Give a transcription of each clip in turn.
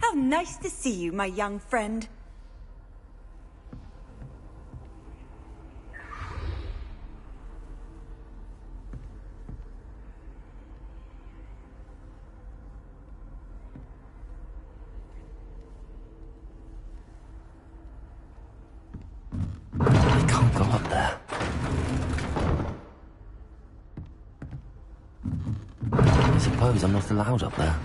How nice to see you, my young friend. I can't go up there. I suppose I'm not allowed up there.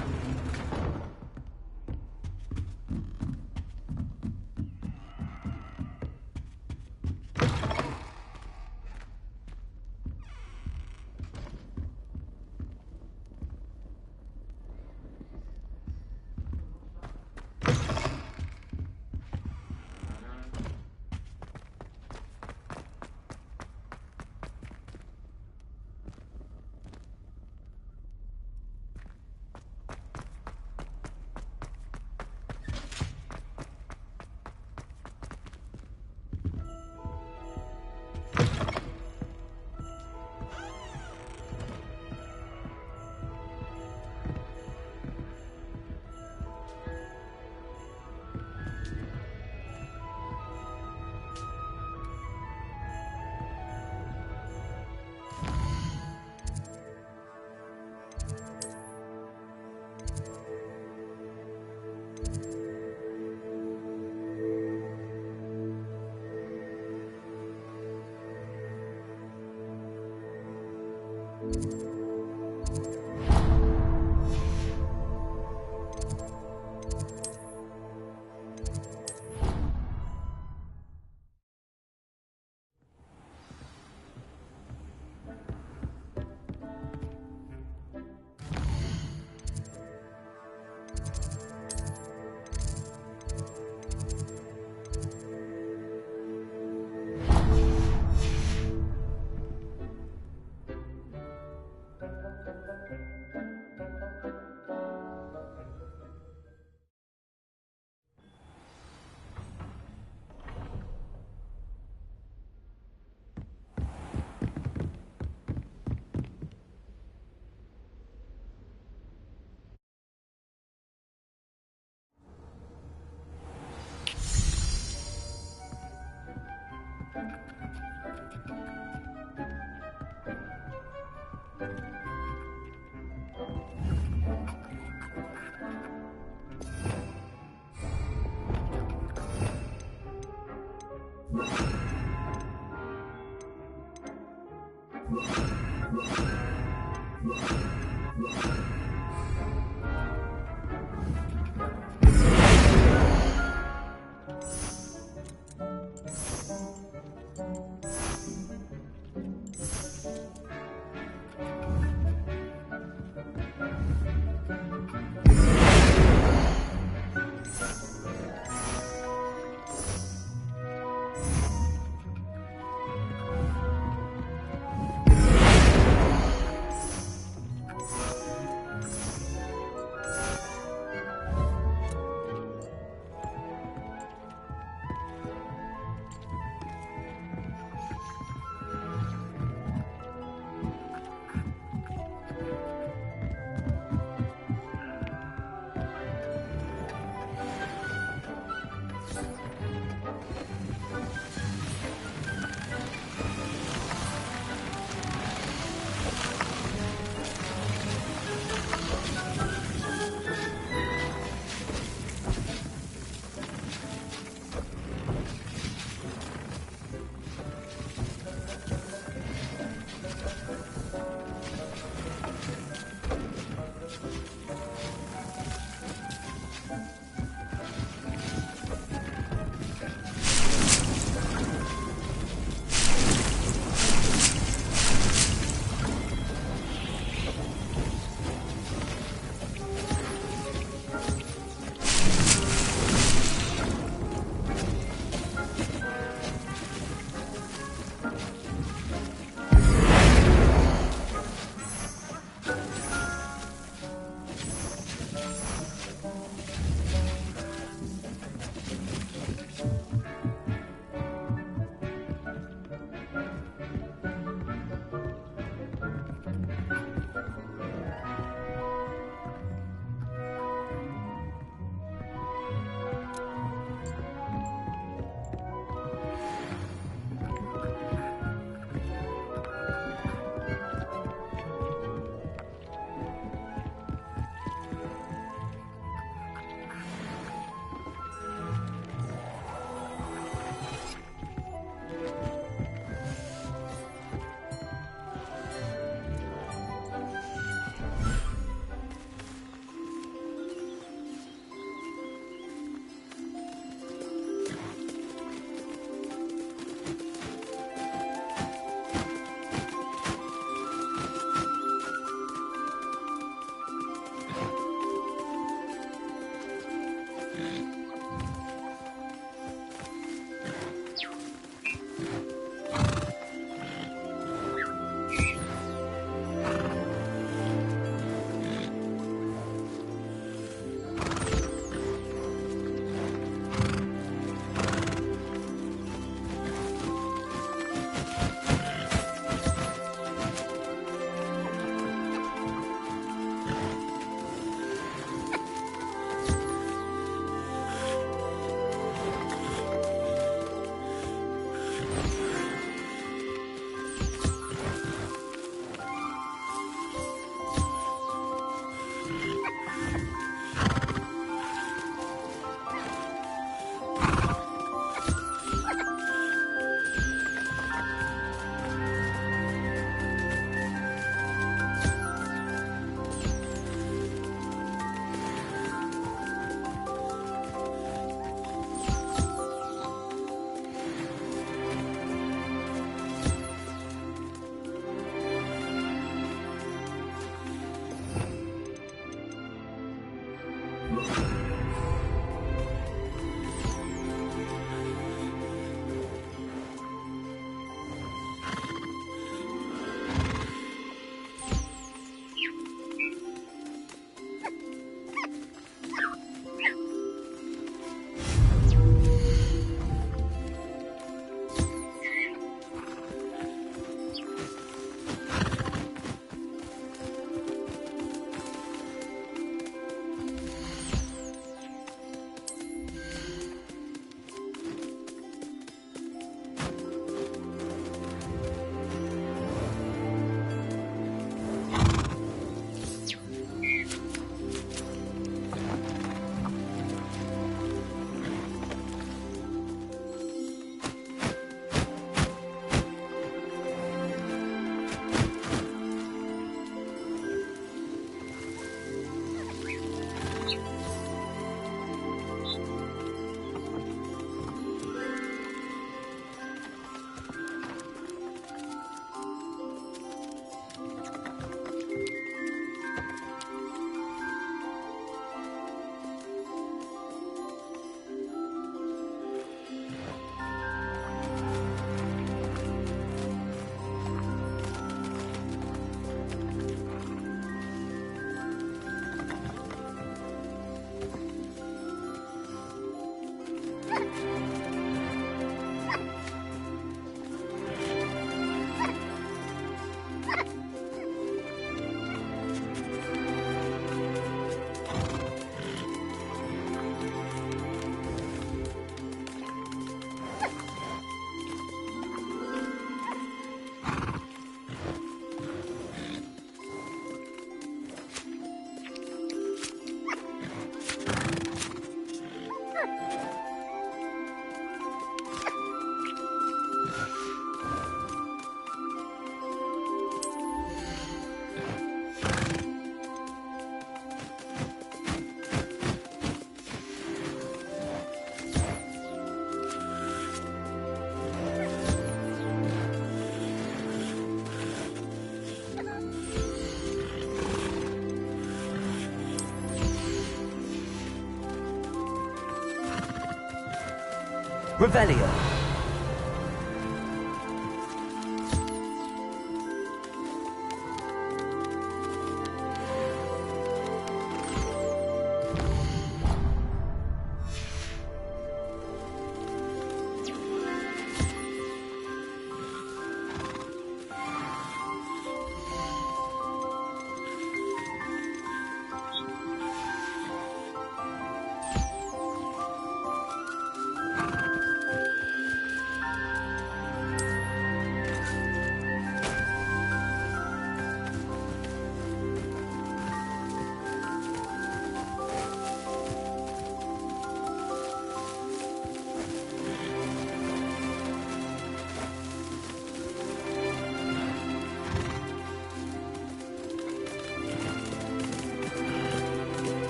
Revelio.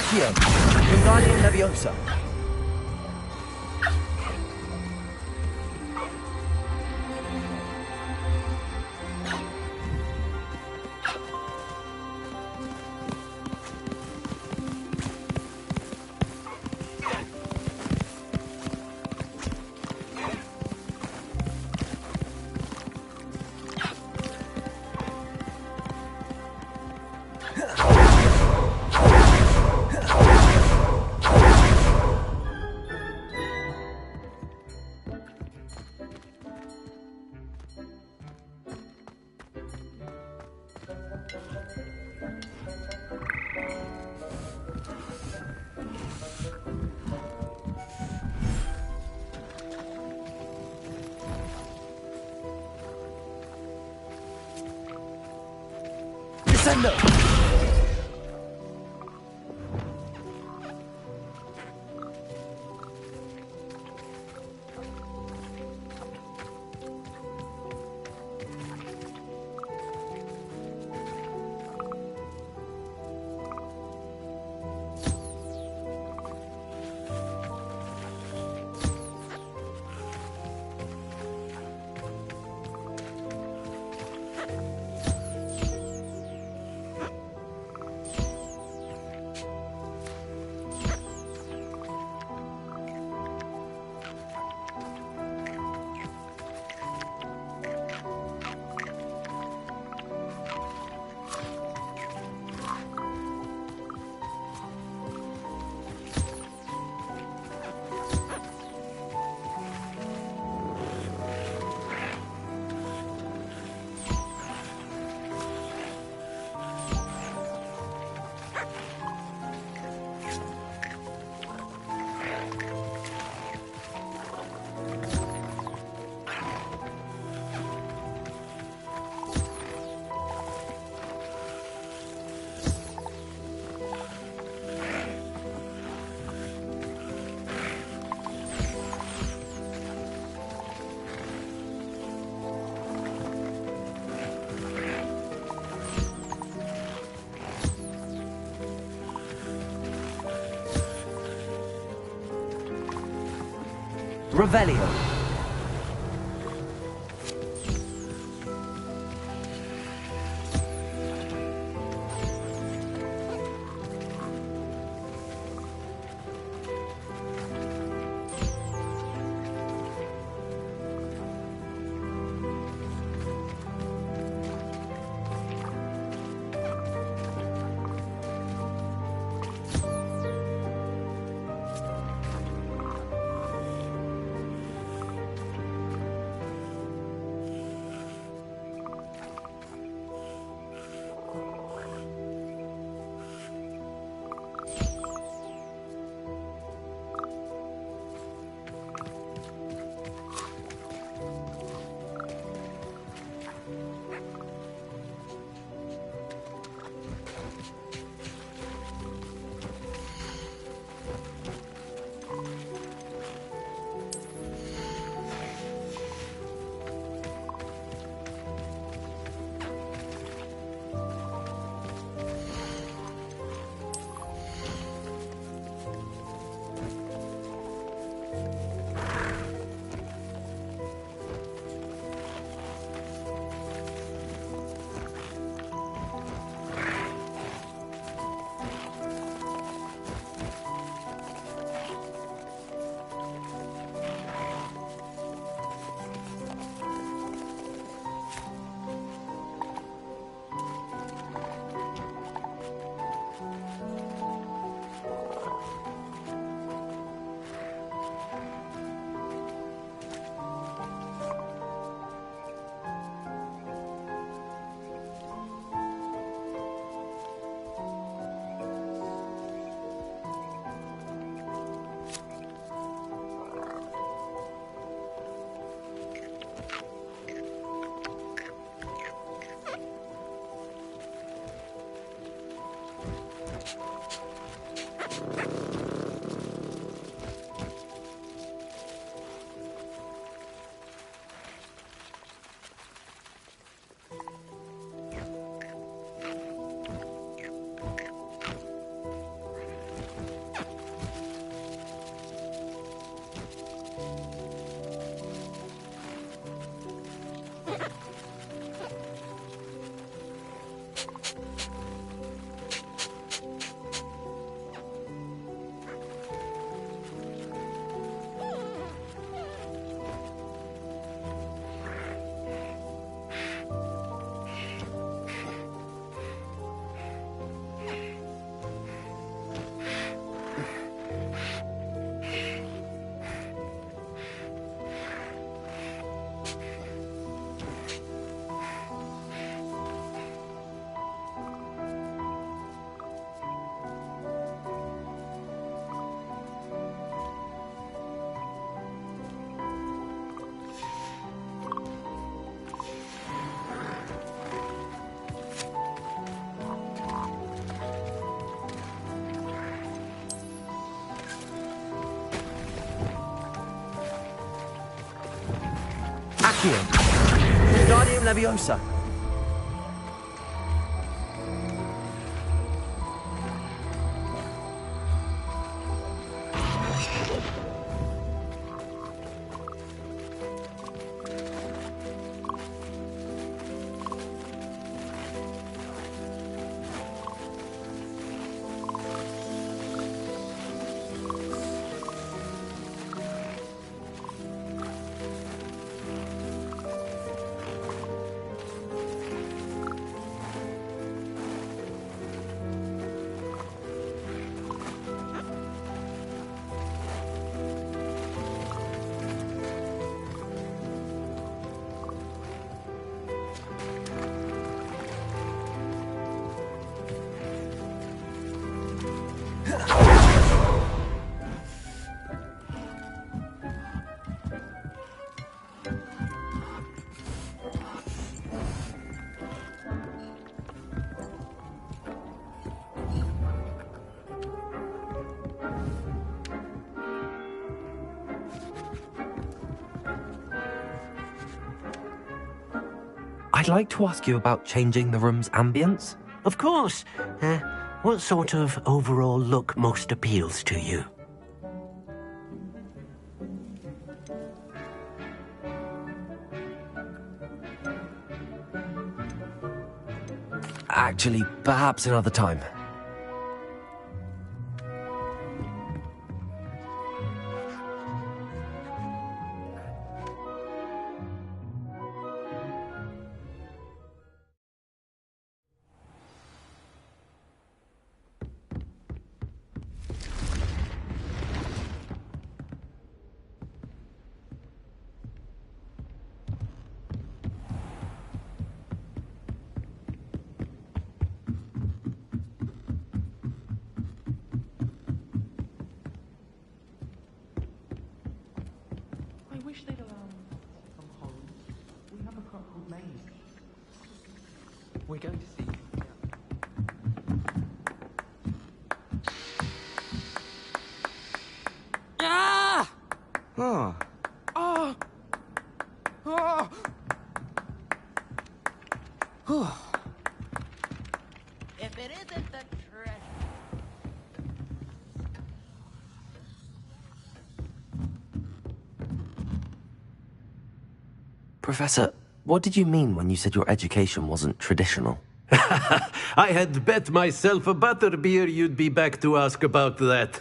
Accio. Wingardium Leviosa. Descendo! Revelio. Accio. Wingardium Leviosa. I'd like to ask you about changing the room's ambience. Of course. What sort of overall look most appeals to you? Actually, perhaps another time. I wish they'd allow me to come home. We have a car called Maze. We're going to see. Ah! Oh. Oh! Oh! If it isn't the treasure. Professor, what did you mean when you said your education wasn't traditional? I had bet myself a butterbeer you'd be back to ask about that.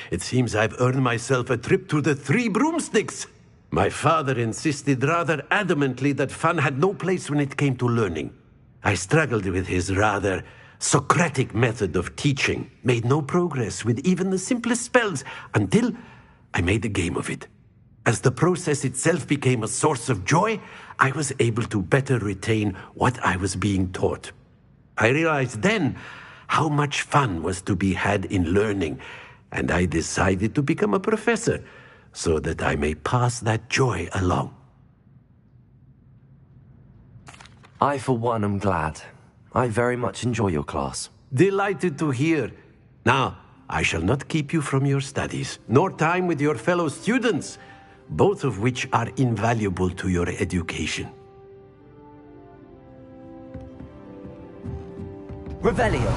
It seems I've earned myself a trip to the Three Broomsticks. My father insisted rather adamantly that fun had no place when it came to learning. I struggled with his rather Socratic method of teaching, made no progress with even the simplest spells until I made a game of it. As the process itself became a source of joy, I was able to better retain what I was being taught. I realized then how much fun was to be had in learning, and I decided to become a professor so that I may pass that joy along. I, for one, am glad. I very much enjoy your class. Delighted to hear. Now, I shall not keep you from your studies, nor time with your fellow students, both of which are invaluable to your education. Revelio.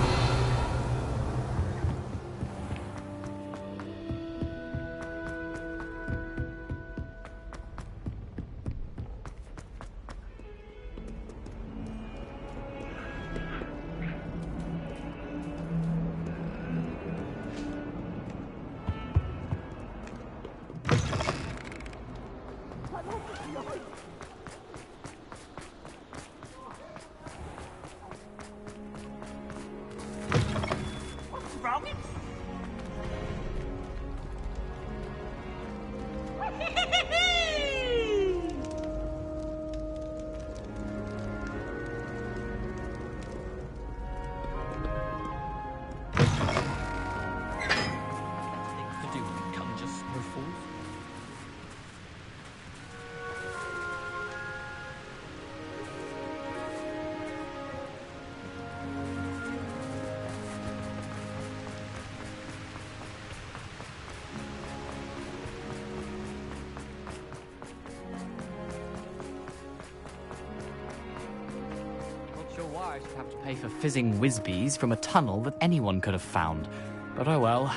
I should have to pay for fizzing whiz-bees from a tunnel that anyone could have found. But oh well.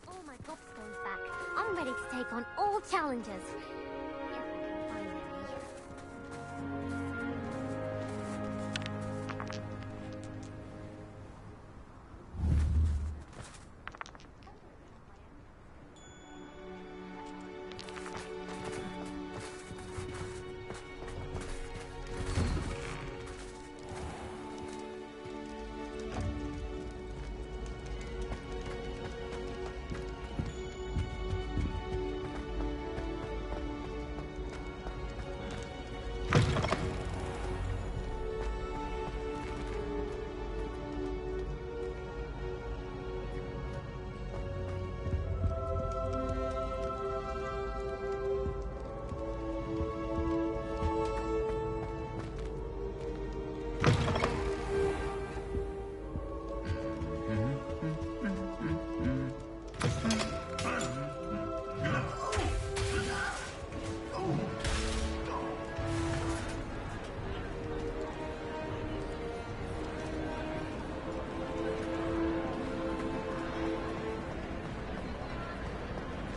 All my gobstones back. I'm ready to take on all challenges. If I can find any.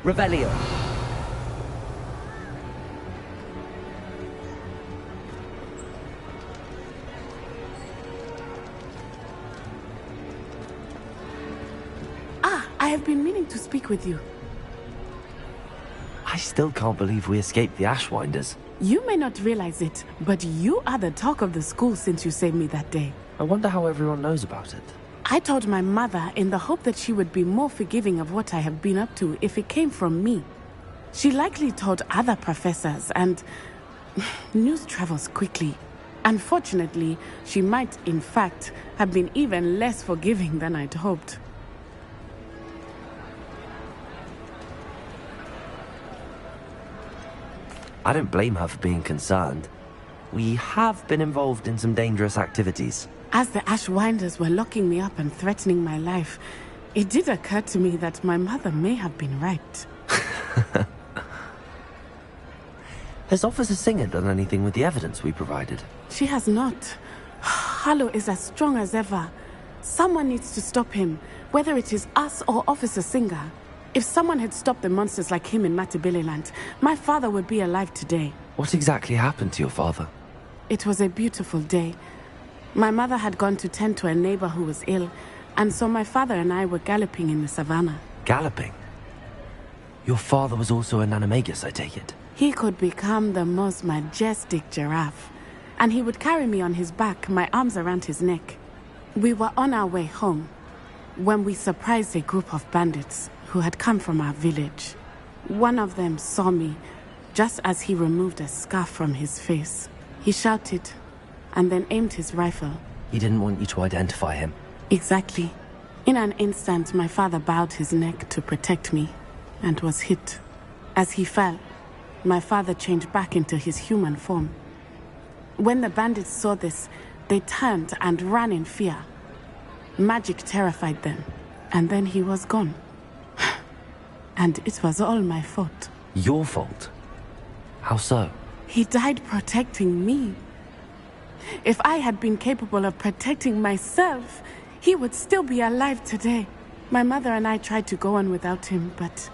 Revelio. I have been meaning to speak with you. I still can't believe we escaped the Ashwinders. You may not realize it, but you are the talk of the school since you saved me that day. I wonder how everyone knows about it. I told my mother in the hope that she would be more forgiving of what I have been up to if it came from me. She likely told other professors, and news travels quickly. Unfortunately, she might, in fact, have been even less forgiving than I'd hoped. I don't blame her for being concerned. We have been involved in some dangerous activities. As the Ashwinders were locking me up and threatening my life, it did occur to me that my mother may have been right. Has Officer Singer done anything with the evidence we provided? She has not. Harlow is as strong as ever. Someone needs to stop him, whether it is us or Officer Singer. If someone had stopped the monsters like him in Matabeleland, my father would be alive today. What exactly happened to your father? It was a beautiful day. My mother had gone to tend to a neighbor who was ill, and so my father and I were galloping in the savannah. Galloping? Your father was also an animagus, I take it? He could become the most majestic giraffe, and he would carry me on his back, my arms around his neck. We were on our way home when we surprised a group of bandits who had come from our village. One of them saw me just as he removed a scarf from his face. He shouted and then aimed his rifle. He didn't want you to identify him. Exactly. In an instant, my father bowed his neck to protect me and was hit. As he fell, my father changed back into his human form. When the bandits saw this, they turned and ran in fear. Magic terrified them, and then he was gone. And it was all my fault. Your fault? How so? He died protecting me. If I had been capable of protecting myself, he would still be alive today. My mother and I tried to go on without him, but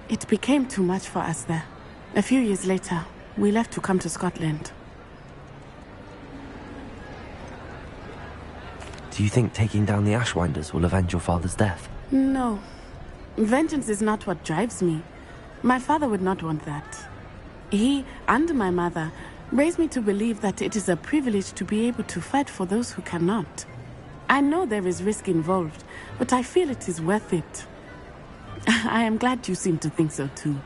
it became too much for us there. A few years later, we left to come to Scotland. Do you think taking down the Ashwinders will avenge your father's death? No. Vengeance is not what drives me. My father would not want that. He and my mother raised me to believe that it is a privilege to be able to fight for those who cannot. I know there is risk involved, but I feel it is worth it. I am glad you seem to think so too.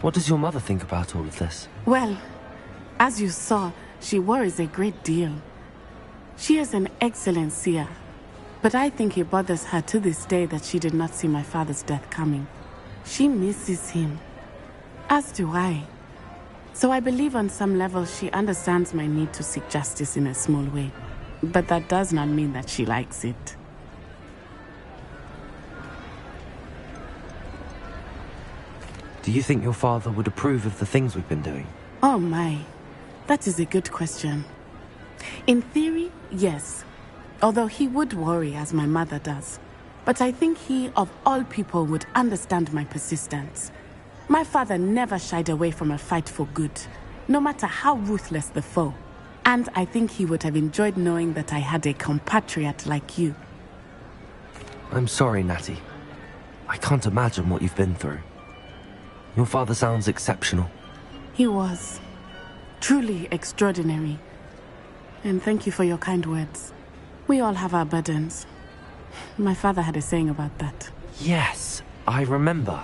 What does your mother think about all of this? Well, as you saw, she worries a great deal. She is an excellent seer, but I think it bothers her to this day that she did not see my father's death coming. She misses him, as do I. So I believe on some level she understands my need to seek justice in a small way. But that does not mean that she likes it. Do you think your father would approve of the things we've been doing? Oh my, that is a good question. In theory, yes. Although he would worry as my mother does. But I think he, of all people, would understand my persistence. My father never shied away from a fight for good, no matter how ruthless the foe. And I think he would have enjoyed knowing that I had a compatriot like you. I'm sorry, Natty. I can't imagine what you've been through. Your father sounds exceptional. He was. Truly extraordinary. And thank you for your kind words. We all have our burdens. My father had a saying about that. Yes, I remember.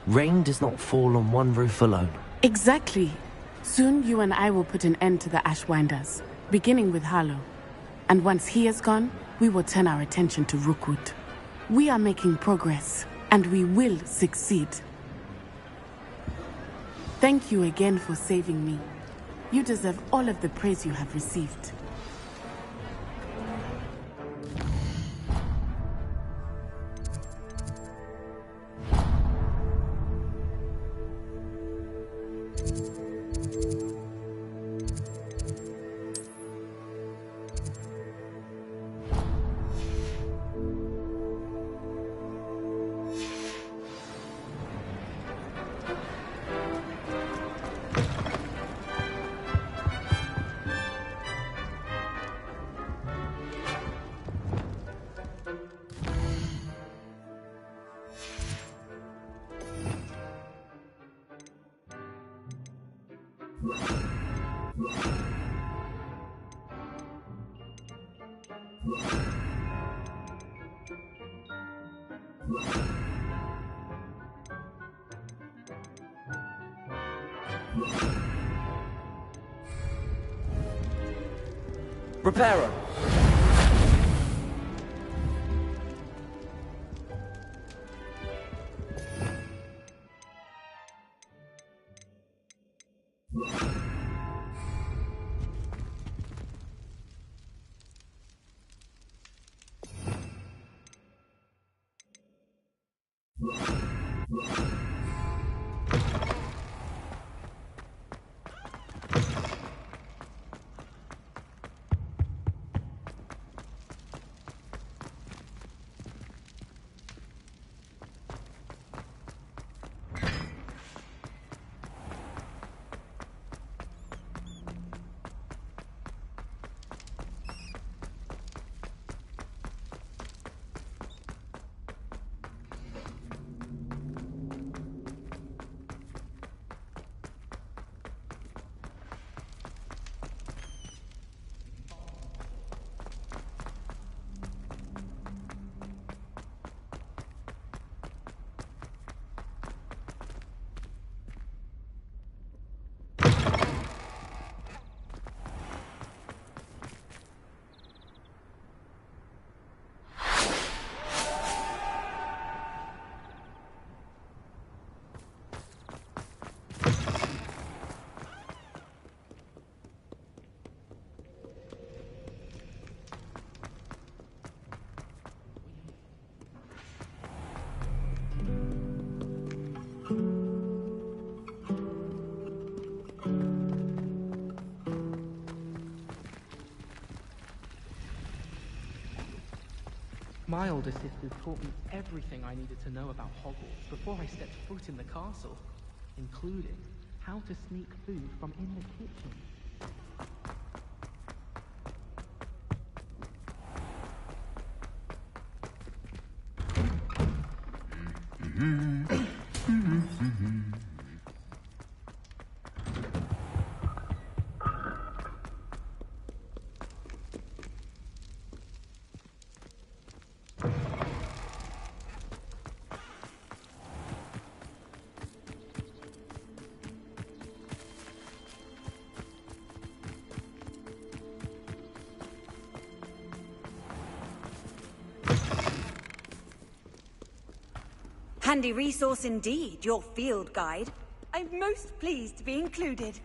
Rain does not fall on one roof alone. Exactly. Soon you and I will put an end to the Ashwinders, beginning with Harlow. And once he is gone, we will turn our attention to Rookwood. We are making progress, and we will succeed. Thank you again for saving me. You deserve all of the praise you have received. Reparo. My older sisters taught me everything I needed to know about Hogwarts before I stepped foot in the castle, including how to sneak food from in the kitchen. Handy resource indeed, your field guide. I'm most pleased to be included.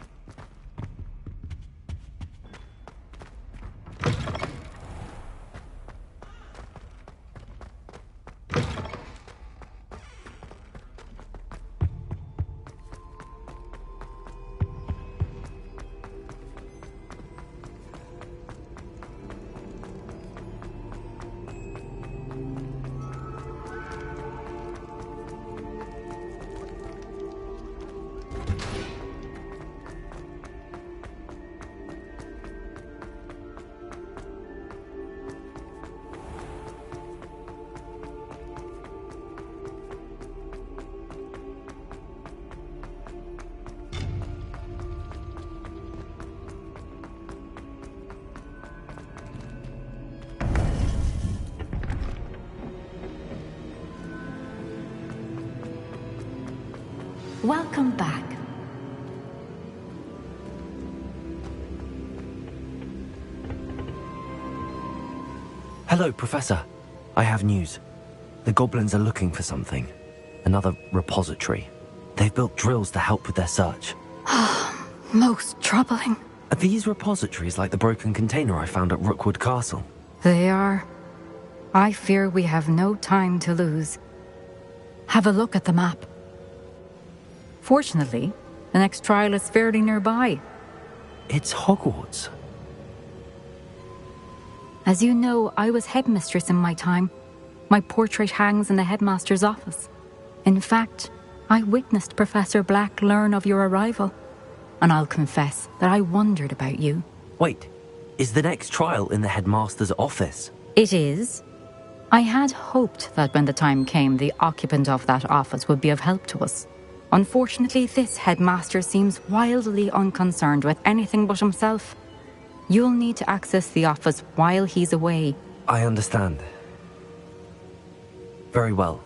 Welcome back. Hello, Professor. I have news. The goblins are looking for something. Another repository. They've built drills to help with their search. Most troubling. Are these repositories like the broken container I found at Rookwood Castle? They are. I fear we have no time to lose. Have a look at the map. Fortunately, the next trial is fairly nearby. It's Hogwarts. As you know, I was headmistress in my time. My portrait hangs in the headmaster's office. In fact, I witnessed Professor Black learn of your arrival. And I'll confess that I wondered about you. Wait, is the next trial in the headmaster's office? It is. I had hoped that when the time came, the occupant of that office would be of help to us. Unfortunately, this headmaster seems wildly unconcerned with anything but himself. You'll need to access the office while he's away. I understand. Very well.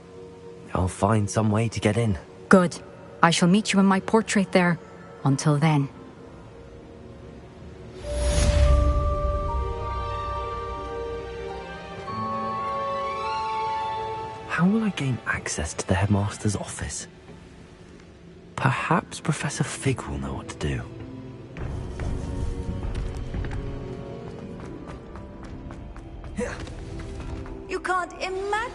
I'll find some way to get in. Good. I shall meet you in my portrait there. Until then. How will I gain access to the headmaster's office? Perhaps Professor Fig will know what to do. You can't imagine.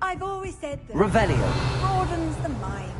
I've always said that Revelio. broadens the mind.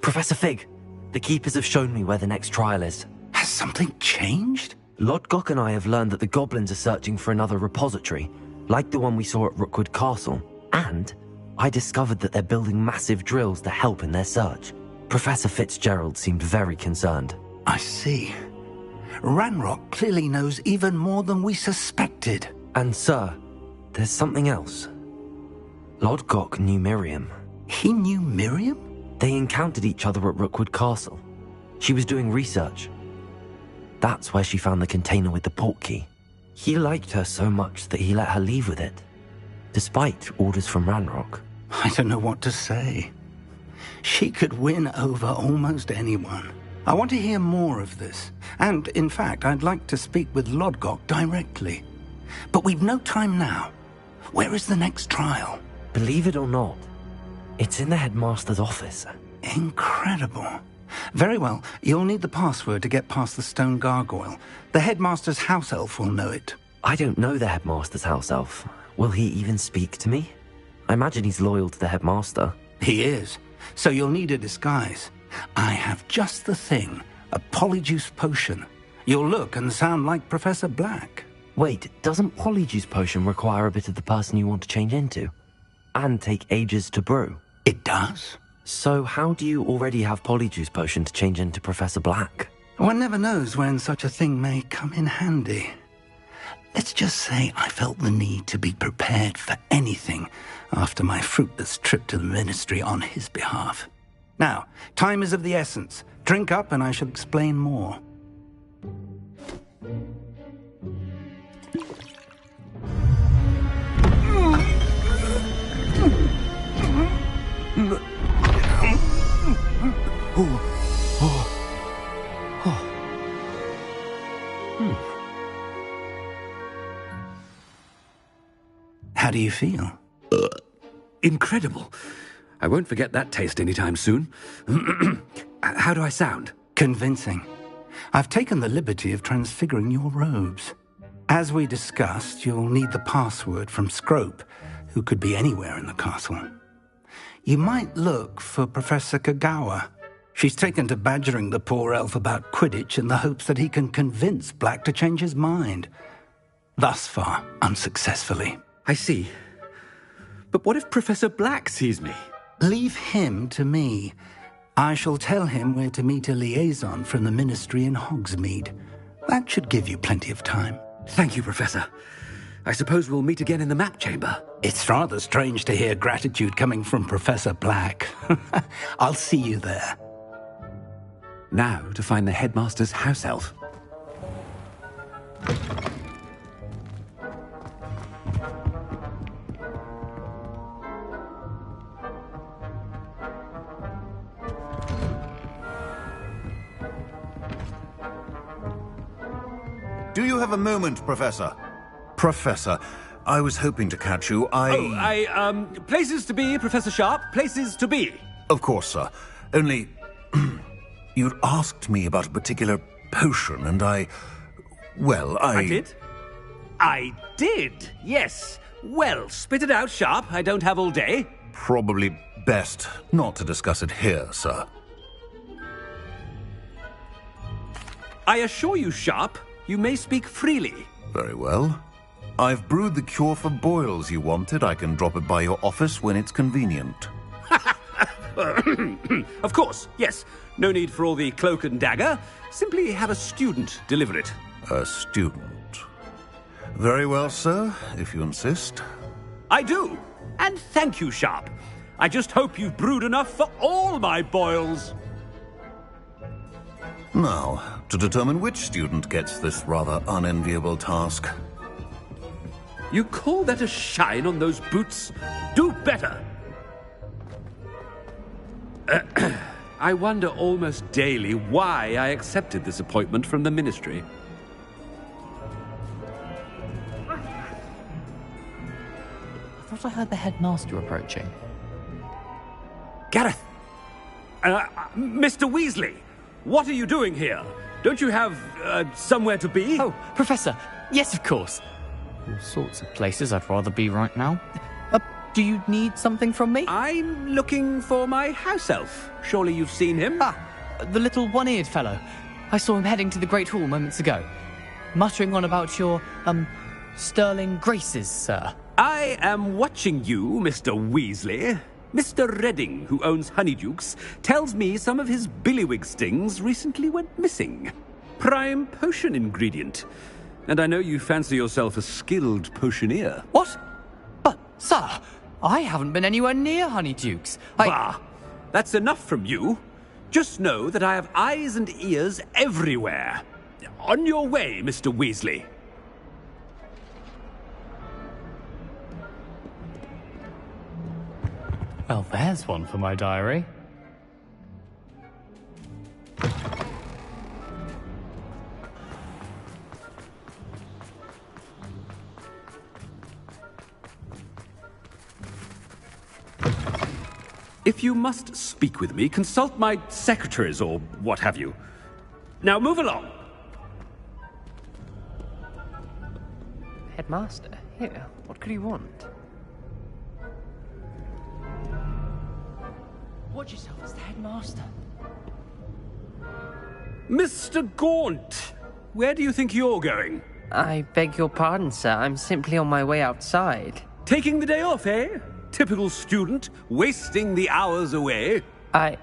Professor Fig, the Keepers have shown me where the next trial is. Has something changed? Lodgok and I have learned that the goblins are searching for another repository, like the one we saw at Rookwood Castle. And I discovered that they're building massive drills to help in their search. Professor Fitzgerald seemed very concerned. I see. Ranrock clearly knows even more than we suspected. And sir, there's something else. Lodgok knew Miriam. He knew Miriam? They encountered each other at Rookwood Castle. She was doing research. That's where she found the container with the portkey. He liked her so much that he let her leave with it, despite orders from Ranrock. I don't know what to say. She could win over almost anyone. I want to hear more of this. And, in fact, I'd like to speak with Lodgok directly. But we've no time now. Where is the next trial? Believe it or not, it's in the headmaster's office. Incredible. Very well. You'll need the password to get past the stone gargoyle. The headmaster's house elf will know it. I don't know the headmaster's house elf. Will he even speak to me? I imagine he's loyal to the headmaster. He is. So you'll need a disguise. I have just the thing. A polyjuice potion. You'll look and sound like Professor Black. Wait, doesn't polyjuice potion require a bit of the person you want to change into? And take ages to brew? It does. So how do you already have polyjuice potion to change into Professor Black? One never knows when such a thing may come in handy. Let's just say I felt the need to be prepared for anything after my fruitless trip to the ministry on his behalf. Now, time is of the essence. Drink up and I shall explain more. How do you feel? Incredible. I won't forget that taste anytime soon. How do I sound? Convincing. I've taken the liberty of transfiguring your robes. As we discussed, you'll need the password from Scrope, who could be anywhere in the castle. You might look for Professor Kagawa. She's taken to badgering the poor elf about Quidditch in the hopes that he can convince Black to change his mind. Thus far, unsuccessfully. I see. But what if Professor Black sees me? Leave him to me. I shall tell him where to meet a liaison from the Ministry in Hogsmeade. That should give you plenty of time. Thank you, Professor. I suppose we'll meet again in the map chamber. It's rather strange to hear gratitude coming from Professor Black. I'll see you there. Now to find the headmaster's house elf. Do you have a moment, Professor? Professor, I was hoping to catch you. Places to be, Professor Sharp. Places to be. Of course, sir. Only... you'd asked me about a particular potion, and I did? I did, yes. Well, spit it out, Sharp. I don't have all day. Probably best not to discuss it here, sir. I assure you, Sharp, you may speak freely. Very well. I've brewed the cure for boils you wanted. I can drop it by your office when it's convenient. Of course, yes. No need for all the cloak and dagger. Simply have a student deliver it. A student? Very well, sir, if you insist. I do. And thank you, Sharp. I just hope you've brewed enough for all my boils. Now, to determine which student gets this rather unenviable task. You call that a shine on those boots? Do better! I wonder almost daily why I accepted this appointment from the Ministry. I thought I heard the headmaster approaching. Gareth! Mr. Weasley! What are you doing here? Don't you have, somewhere to be? Oh, Professor! Yes, of course! All sorts of places I'd rather be right now. Do you need something from me? I'm looking for my house elf. Surely you've seen him? Ah, the little one-eared fellow. I saw him heading to the Great Hall moments ago. Muttering on about your, sterling graces, sir. I am watching you, Mr. Weasley. Mr. Redding, who owns Honeydukes, tells me some of his billywig stings recently went missing. Prime potion ingredient. And I know you fancy yourself a skilled potioneer. What? But, sir, I haven't been anywhere near Honeydukes. Bah! That's enough from you. Just know that I have eyes and ears everywhere. On your way, Mr. Weasley. Well, there's one for my diary. If you must speak with me, consult my secretaries or what have you. Now move along. Headmaster, here, what could he want? Watch yourself, it's the headmaster. Mr. Gaunt, where do you think you're going? I beg your pardon, sir. I'm simply on my way outside. Taking the day off, eh? Typical student, wasting the hours away. I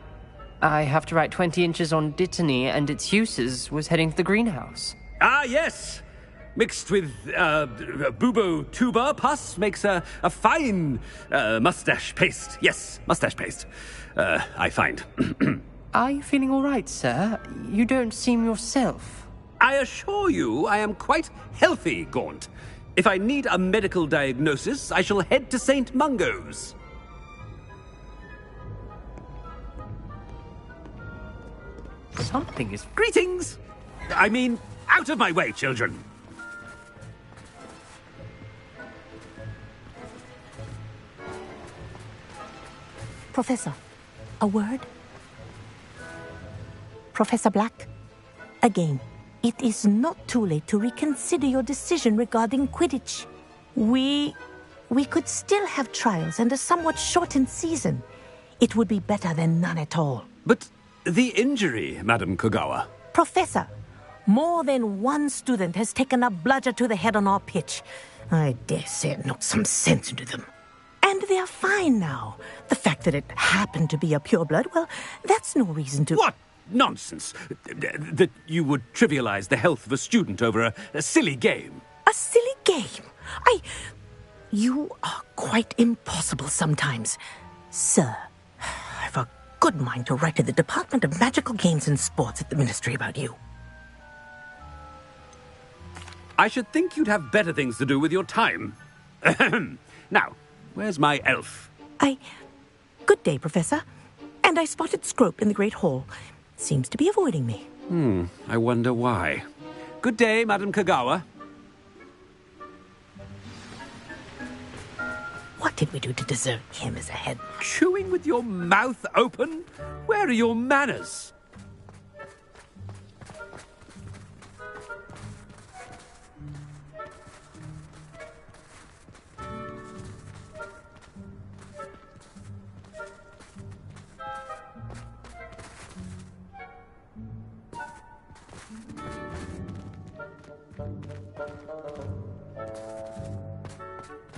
have to write 20 inches on Dittany and its uses was heading to the greenhouse. Ah, yes. Mixed with bubo tuba pus makes a fine mustache paste. Yes, mustache paste. I find. Are you feeling all right, sir? You don't seem yourself. I assure you I am quite healthy, Gaunt. If I need a medical diagnosis, I shall head to St. Mungo's. Something is... Greetings! I mean, out of my way, children! Professor, a word? Professor Black, again, it is not too late to reconsider your decision regarding Quidditch. We could still have trials and a somewhat shortened season. It would be better than none at all. But the injury, Madam Kogawa. Professor, more than one student has taken a bludger to the head on our pitch. I dare say it knocked some sense into them. And they are fine now. The fact that it happened to be a pureblood, well, that's no reason to... What nonsense! That you would trivialize the health of a student over a silly game. A silly game? You are quite impossible sometimes. Sir, I've a good mind to write to the Department of Magical Games and Sports at the Ministry about you. I should think you'd have better things to do with your time. Now, where's my elf? Good day, Professor. And I spotted Scrope in the Great Hall. Seems to be avoiding me. I wonder why. Good day, Madam Kogawa. What did we do to deserve him as a head? Chewing with your mouth open? Where are your manners?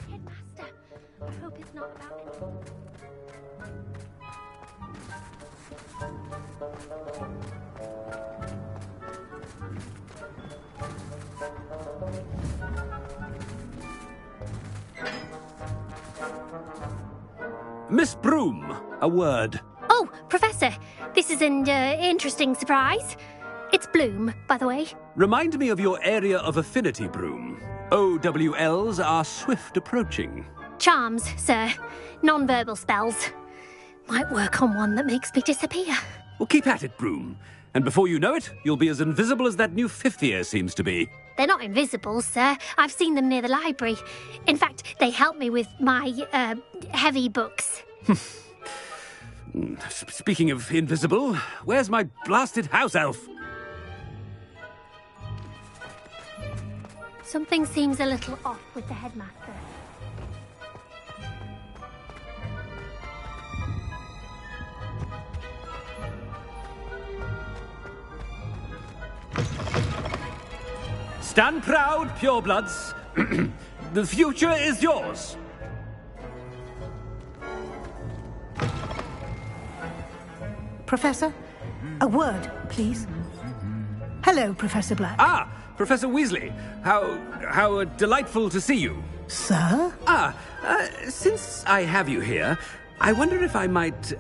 Headmaster, I hope it's not about anything. Miss Broom, a word. Oh, Professor, this is an interesting surprise. It's Bloom, by the way. Remind me of your area of affinity, Broom. OWLs are swift approaching. Charms, sir. Non-verbal spells. Might work on one that makes me disappear. Well, keep at it, Broom. And before you know it, you'll be as invisible as that new fifth year seems to be. They're not invisible, sir. I've seen them near the library. In fact, they help me with my, heavy books. Speaking of invisible, where's my blasted house elf? Something seems a little off with the headmaster. Stand proud, purebloods. The future is yours. Professor, a word, please. Hello, Professor Black. Ah, Professor Weasley. How delightful to see you. Sir? Since I have you here, I wonder if I might,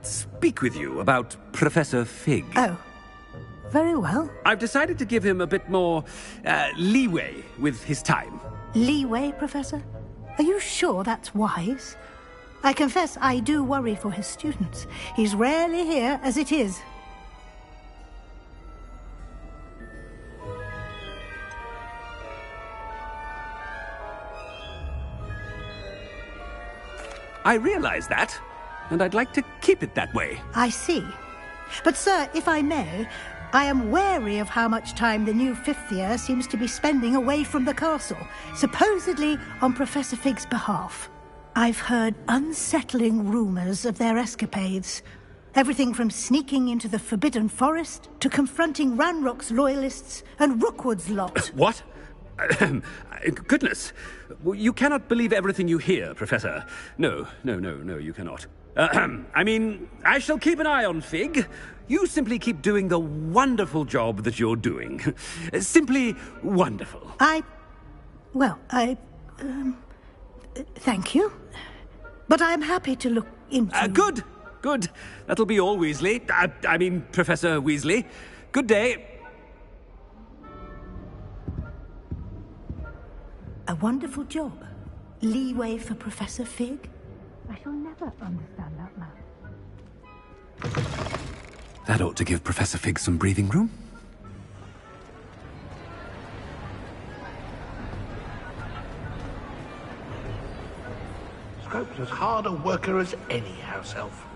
speak with you about Professor Fig. Oh, very well. I've decided to give him a bit more, leeway with his time. Leeway, Professor? Are you sure that's wise? I confess I do worry for his students. He's rarely here as it is. I realize that, and I'd like to keep it that way. I see. But, sir, if I may, I am wary of how much time the new fifth year seems to be spending away from the castle, supposedly on Professor Fig's behalf. I've heard unsettling rumours of their escapades. Everything from sneaking into the Forbidden Forest to confronting Ranrock's loyalists and Rookwood's lot. What? Goodness. You cannot believe everything you hear, Professor. No, you cannot. I mean, I shall keep an eye on Fig. You simply keep doing the wonderful job that you're doing. Simply wonderful. Thank you. But I'm happy to look into... Good. That'll be all, Weasley. I mean, Professor Weasley. Good day. wonderful job. Leeway for Professor Fig? I shall never understand that man. That ought to give Professor Fig some breathing room. Scrope's as hard a worker as any house elf.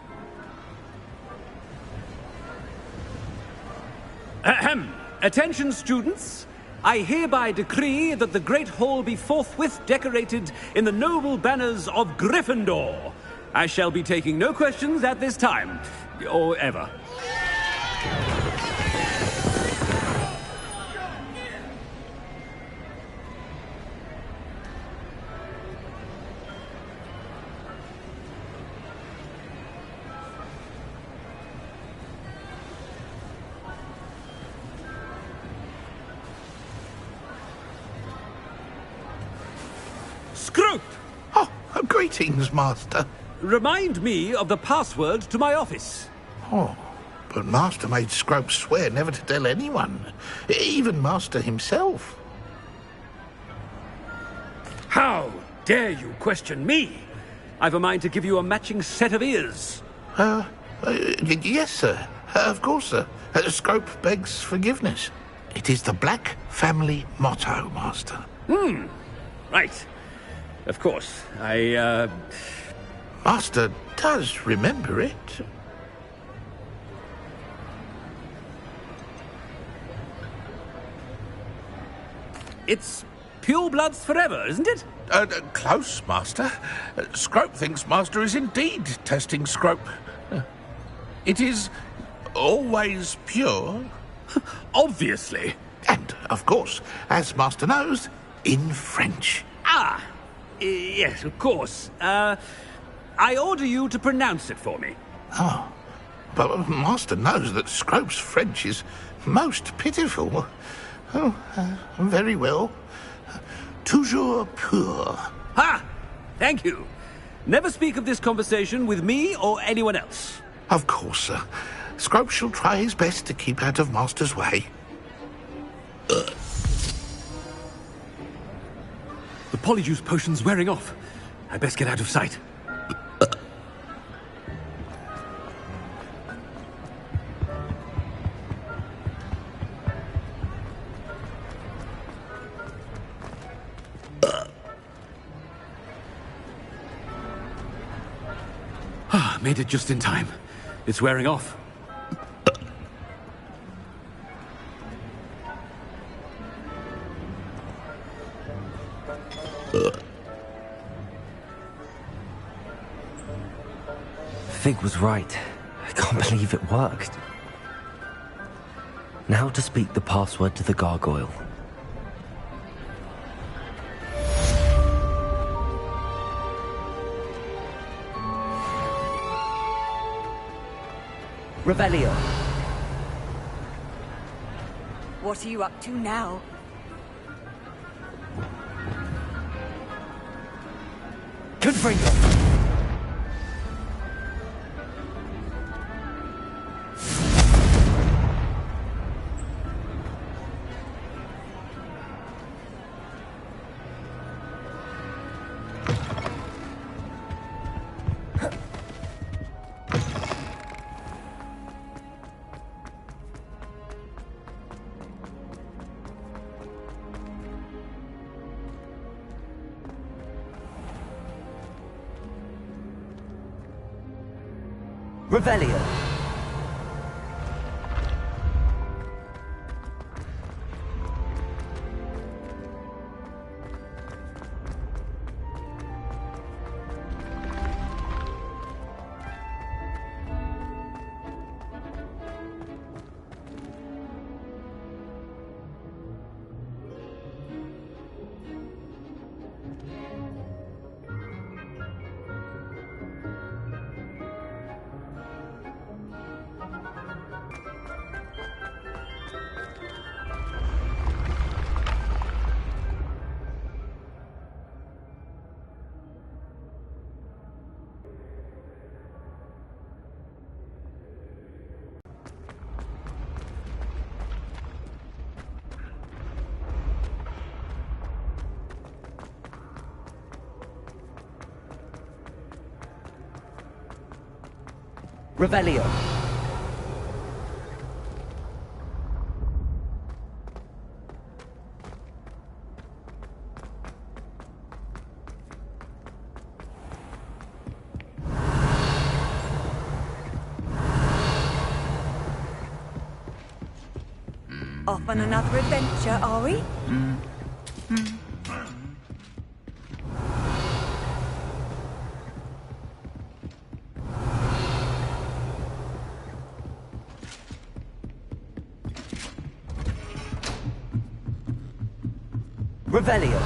Ahem. Attention, students. I hereby decree that the Great Hall be forthwith decorated in the noble banners of Gryffindor. I shall be taking no questions at this time, or ever. Scrope! Oh, greetings, Master. Remind me of the password to my office. Oh, but Master made Scrope swear never to tell anyone, even Master himself. How dare you question me? I've a mind to give you a matching set of ears. Yes, sir. Of course, sir. Scrope begs forgiveness. It is the Black family motto, Master. Right. Of course. Master does remember it. It's pure bloods forever, isn't it? Close, Master. Scrope thinks Master is indeed testing Scrope. It is always pure. Obviously. And, of course, as Master knows, in French. Ah! Yes, of course. I order you to pronounce it for me. Oh, but Master knows that Scrope's French is most pitiful. Oh, very well. Toujours pur. Ha! Thank you. Never speak of this conversation with me or anyone else. Of course, sir. Scrope shall try his best to keep out of Master's way. The polyjuice potion's wearing off. I best get out of sight. Made it just in time. It's wearing off. Fig was right. I can't believe it worked. Now to speak the password to the gargoyle. Revelio. What are you up to now? Confringo. Revelio. Revelio. Off on another adventure, are we? Revelio.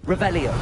Revelio.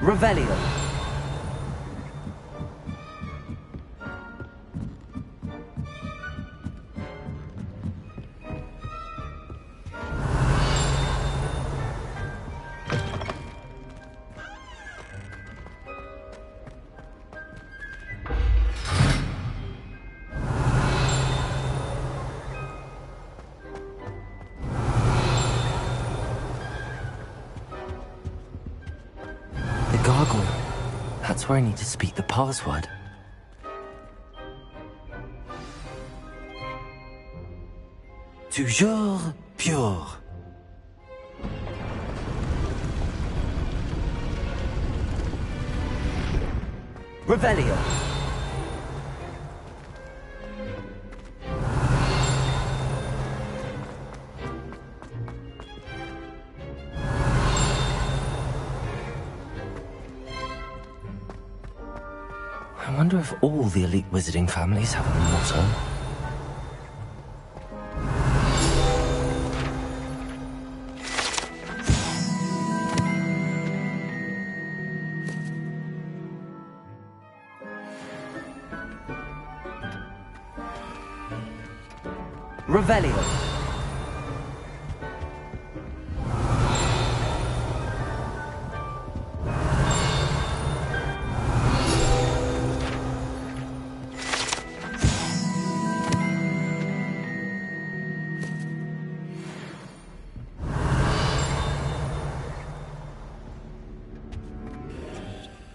Revelio. Gargoyle. That's where I need to speak the password. Toujours pure. Revelio. I wonder if all the elite wizarding families have a motto. Revelio.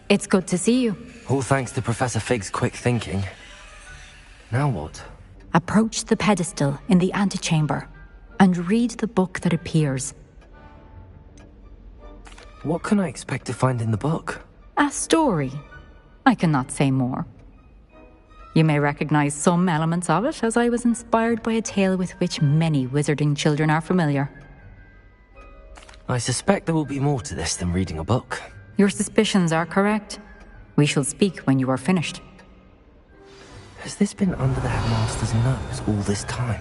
It's good to see you. All thanks to Professor Fig's quick thinking. Now what? Approach the pedestal in the antechamber and read the book that appears. What can I expect to find in the book? A story. I cannot say more. You may recognize some elements of it, as I was inspired by a tale with which many wizarding children are familiar. I suspect there will be more to this than reading a book. Your suspicions are correct. We shall speak when you are finished. Has this been under the headmaster's nose all this time?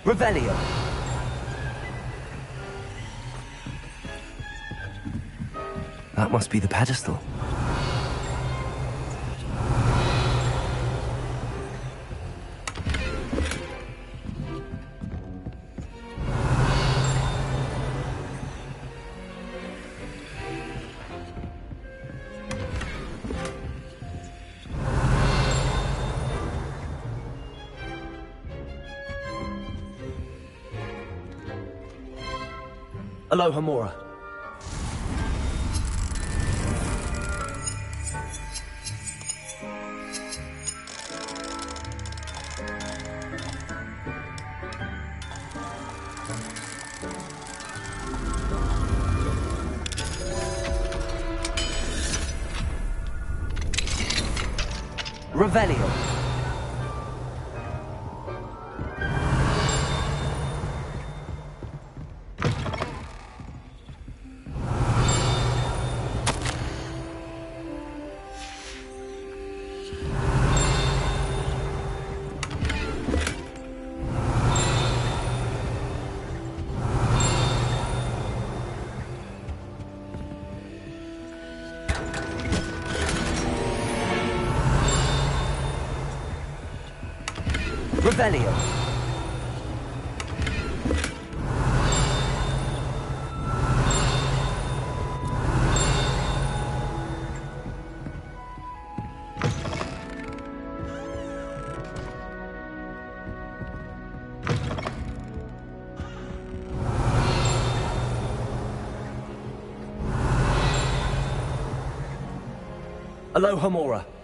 Revelio. That must be the pedestal. Aloha Mora. Revelio. Revelio. Aloha Mora.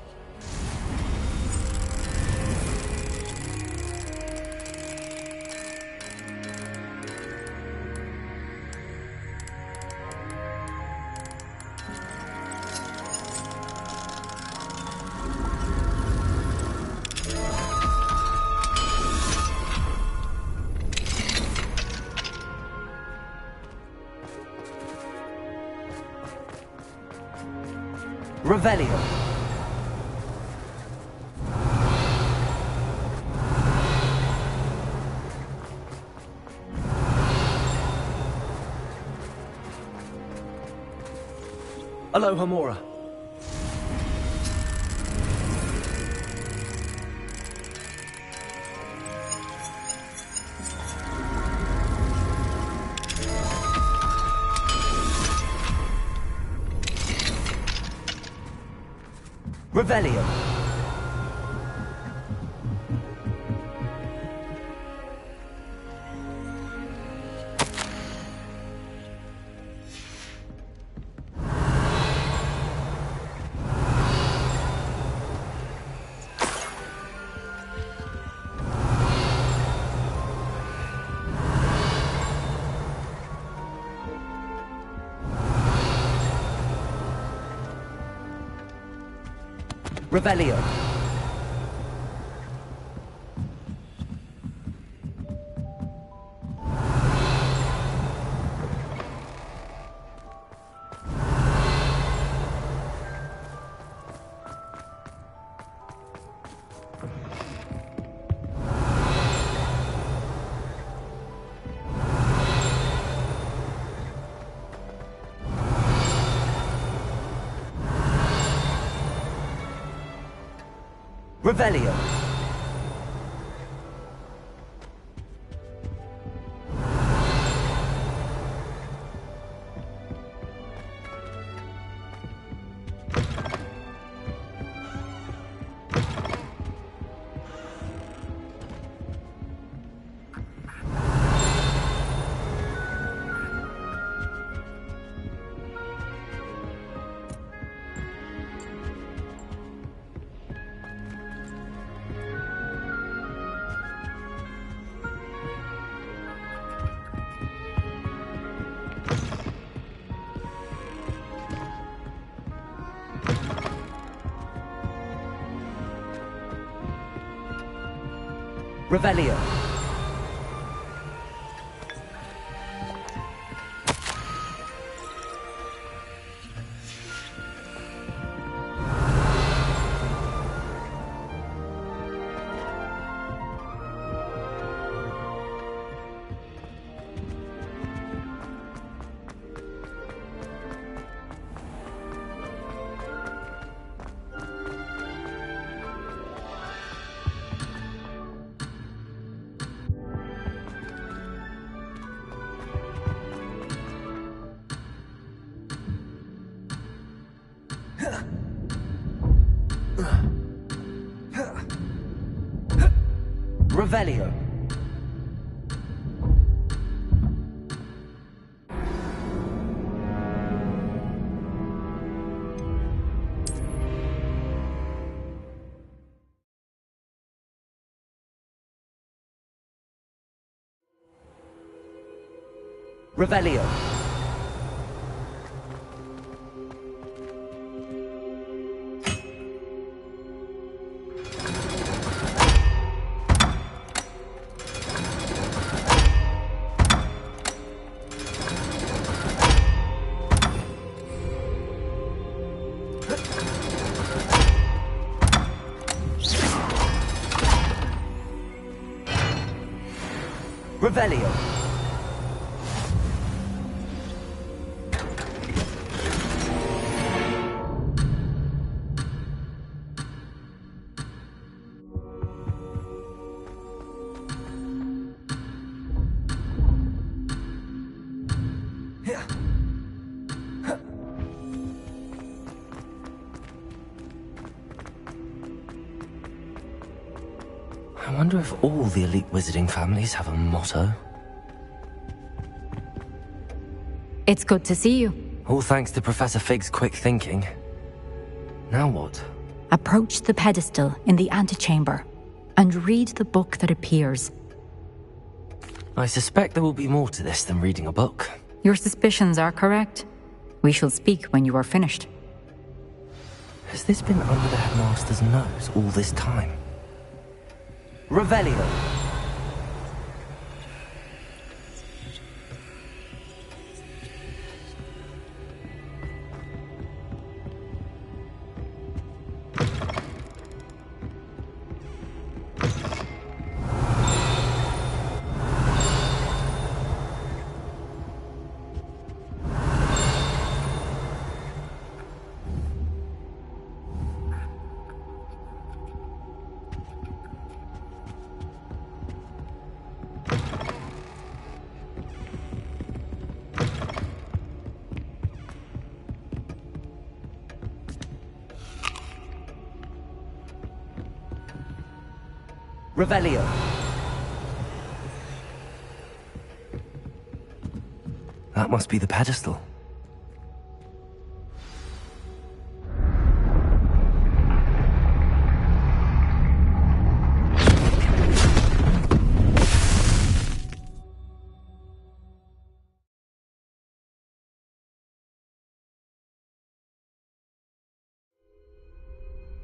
Revelio. Aloha Mora. Revelio. Revelio. Revelio. Revelio. Revelio. Revelio. Revelio. I wonder if all the elite wizarding families have a motto. It's good to see you. All thanks to Professor Fig's quick thinking. Now what? Approach the pedestal in the antechamber and read the book that appears. I suspect there will be more to this than reading a book. Your suspicions are correct. We shall speak when you are finished. Has this been under the headmaster's nose all this time? Revelio. Revelio. That must be the pedestal.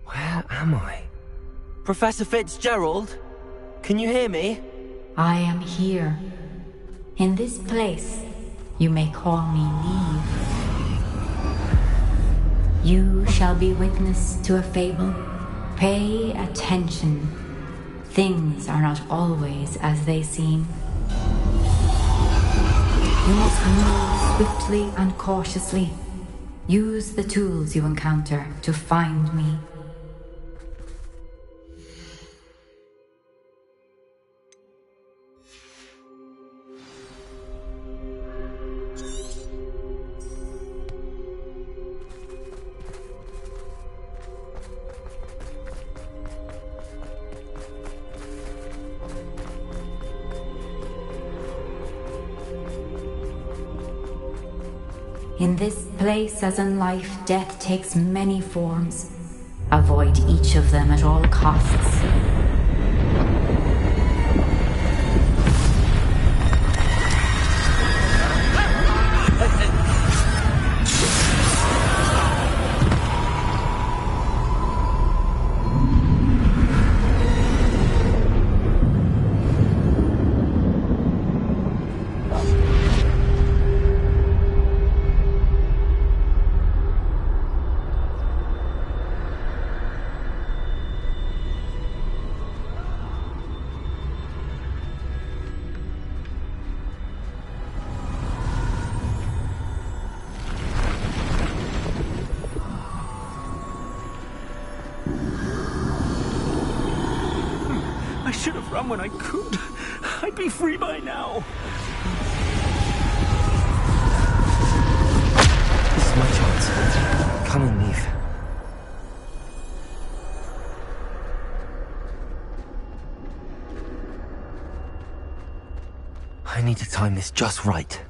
Where am I? Professor Fitzgerald? Can you hear me? I am here. In this place, you may call me Neve. You shall be witness to a fable. Pay attention. Things are not always as they seem. You must move swiftly and cautiously. Use the tools you encounter to find me. In this place, as in life, death takes many forms. Avoid each of them at all costs. I should have run when I could. I'd be free by now. This is my chance. Come on, Neve. I need to time this just right.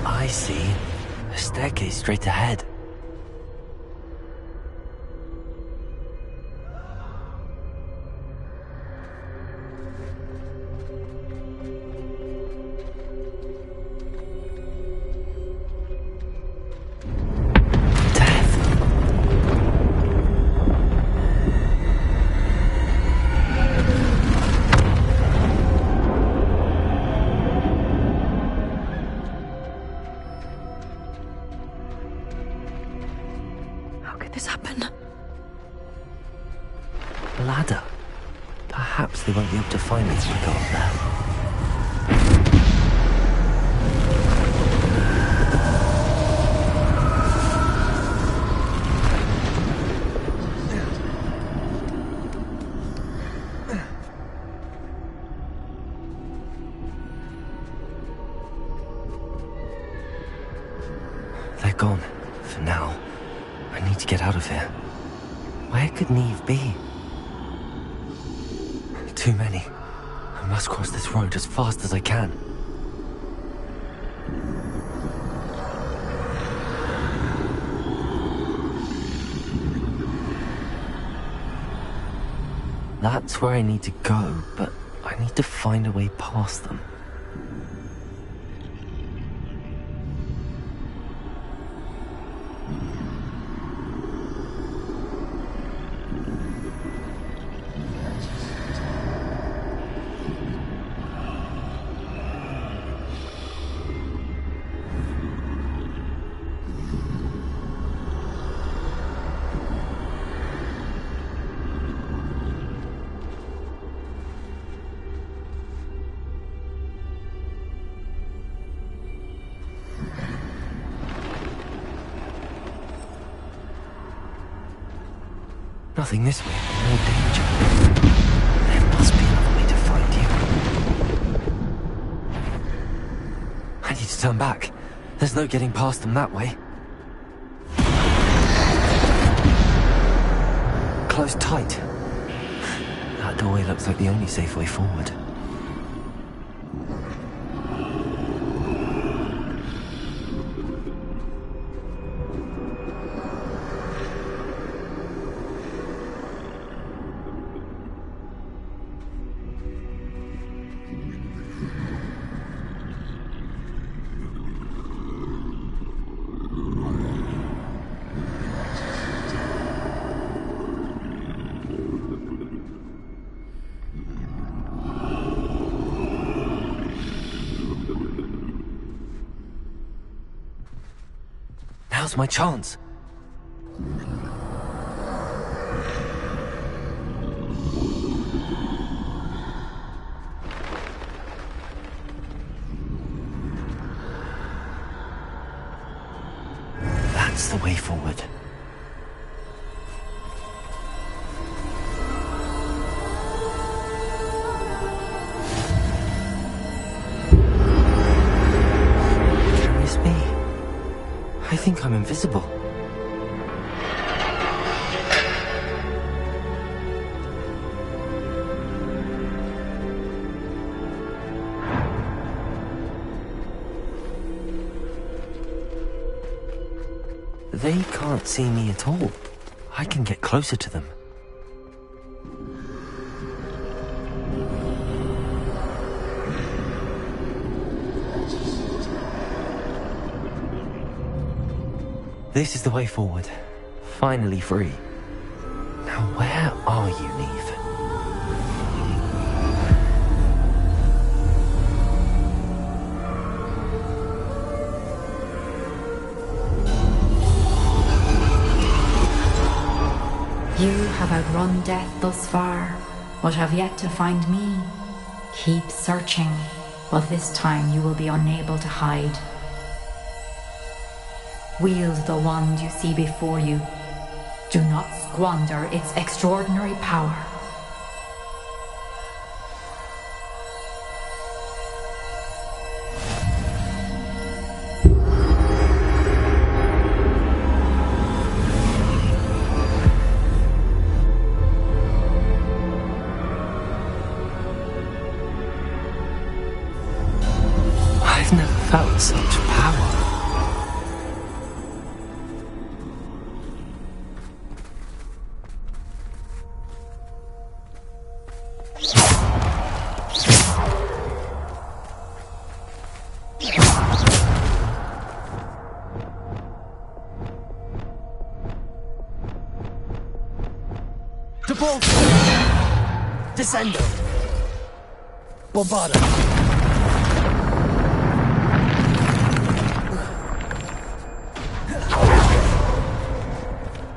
I see. A staircase straight ahead. perhaps they won't be able to find me if I go up there. They're gone. For now. I need to get out of here. Where could Neve be? Too many. I must cross this road as fast as I can. That's where I need to go, but I need to find a way past them. Nothing this way, no danger. There must be another way to find you. I need to turn back. There's no getting past them that way. Close tight. That doorway looks like the only safe way forward. Now's my chance. That's the way forward. Curious me. I think I'm invisible. They can't see me at all. I can get closer to them. This is the way forward. Finally free. Now where are you, Neve? You have outrun death thus far, but have yet to find me. Keep searching, but this time you will be unable to hide. Wield the wand you see before you. Do not squander its extraordinary power. I've never felt such power. Descendo. Bombarda.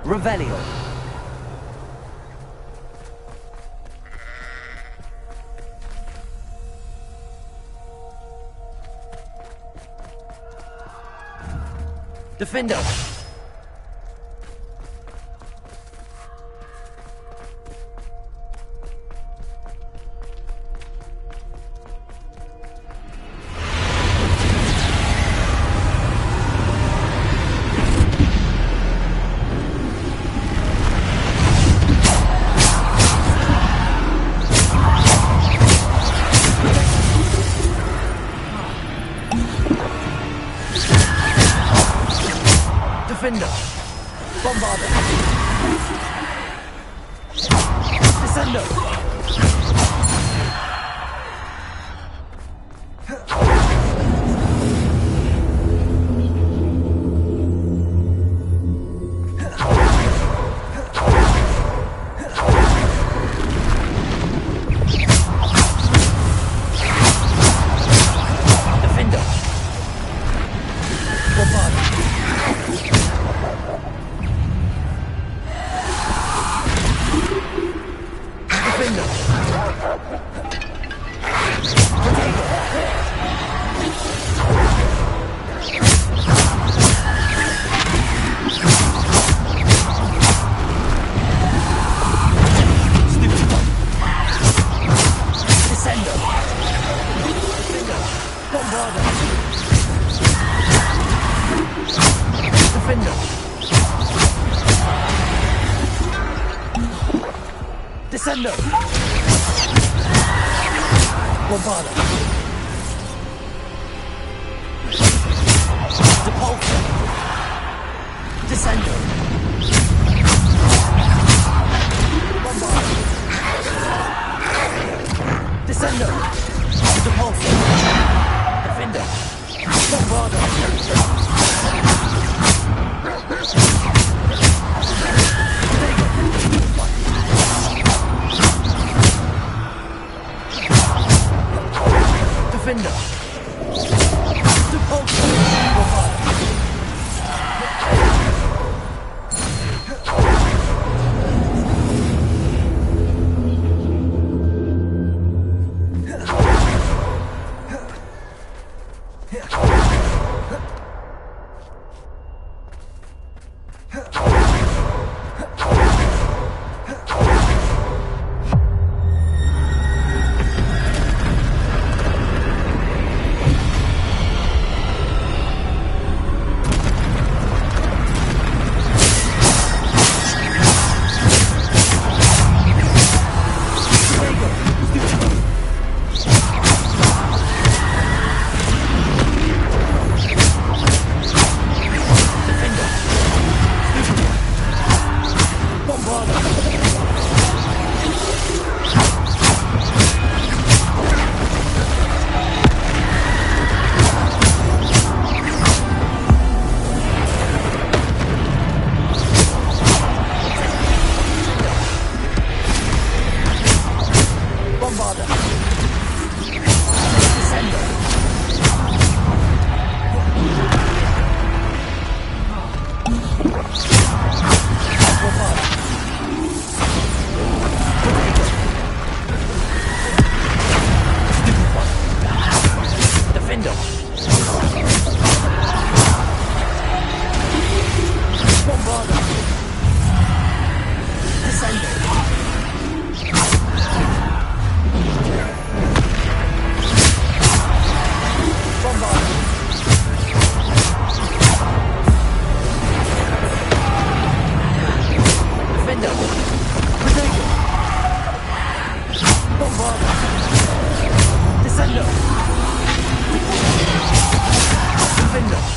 Revelio. Defender! Defender! Bombarder! Descender! Descendo! Bombarda! Depulso! Descendo! Bombarda! Descendo! Depulso! Defender! Bombarda! Defender! Depulso! Bombarda! Gryffindor.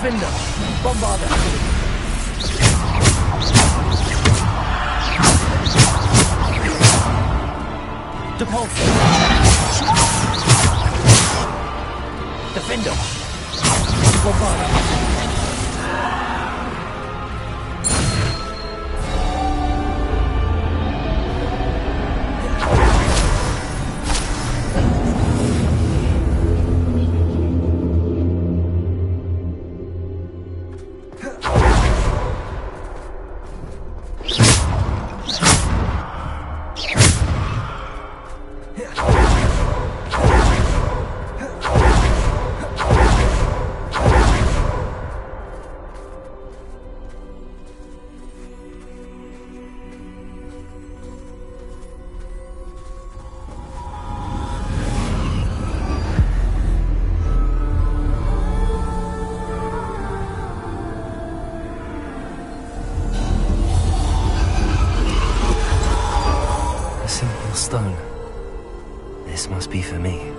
Gryffindor, bombard them. Depulso. Defender. Bombard them. Stone. This must be for me.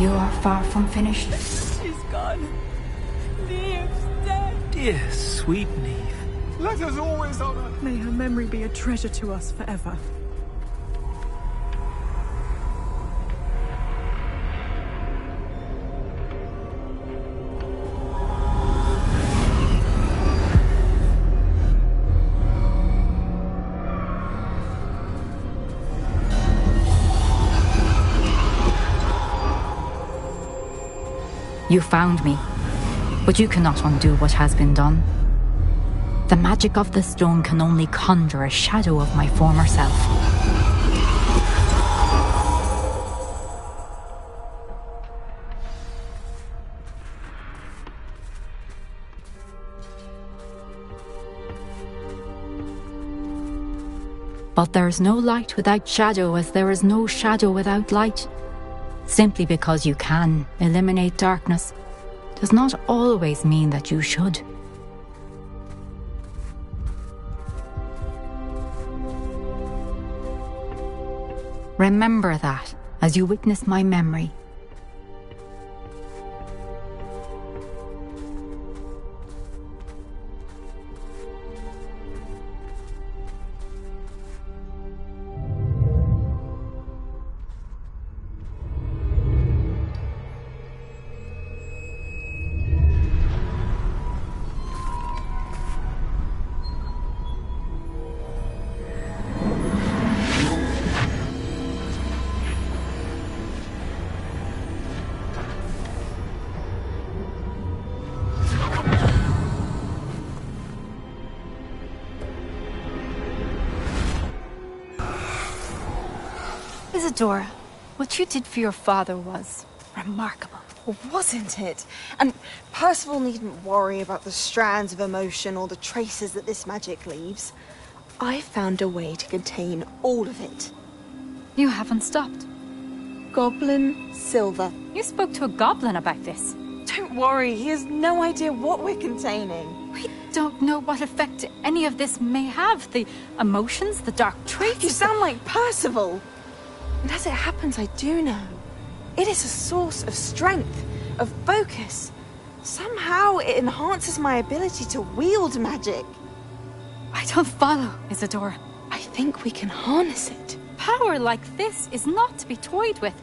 You are far from finished. She's gone. Dear sweet Neve. Let us always honor. May her memory be a treasure to us forever. You found me, but you cannot undo what has been done. The magic of the stone can only conjure a shadow of my former self. But there is no light without shadow, as there is no shadow without light. Simply because you can eliminate darkness does not always mean that you should. Remember that as you witness my memory. Isadora, what you did for your father was remarkable. Well, wasn't it? And Percival needn't worry about the strands of emotion or the traces that this magic leaves. I found a way to contain all of it. You haven't stopped. Goblin Silver. You spoke to a goblin about this. Don't worry, he has no idea what we're containing. We don't know what effect any of this may have. The emotions, the dark traits. You sound like Percival. And as it happens, I do know. It is a source of strength, of focus. Somehow it enhances my ability to wield magic. I don't follow, Isadora. I think we can harness it. Power like this is not to be toyed with.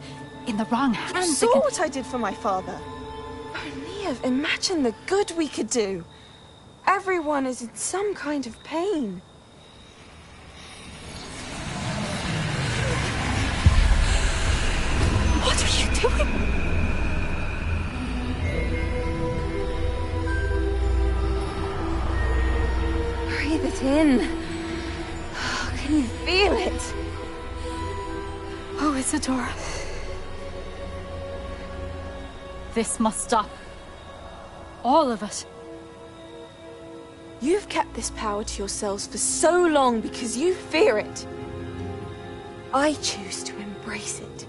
In the wrong hands. You saw what I did for my father. Oh, Neve, imagine the good we could do. Everyone is in some kind of pain. What are you doing? Breathe it in. Can you feel it? Oh, Isadora. This must stop. All of it. You've kept this power to yourselves for so long because you fear it. I choose to embrace embrace it.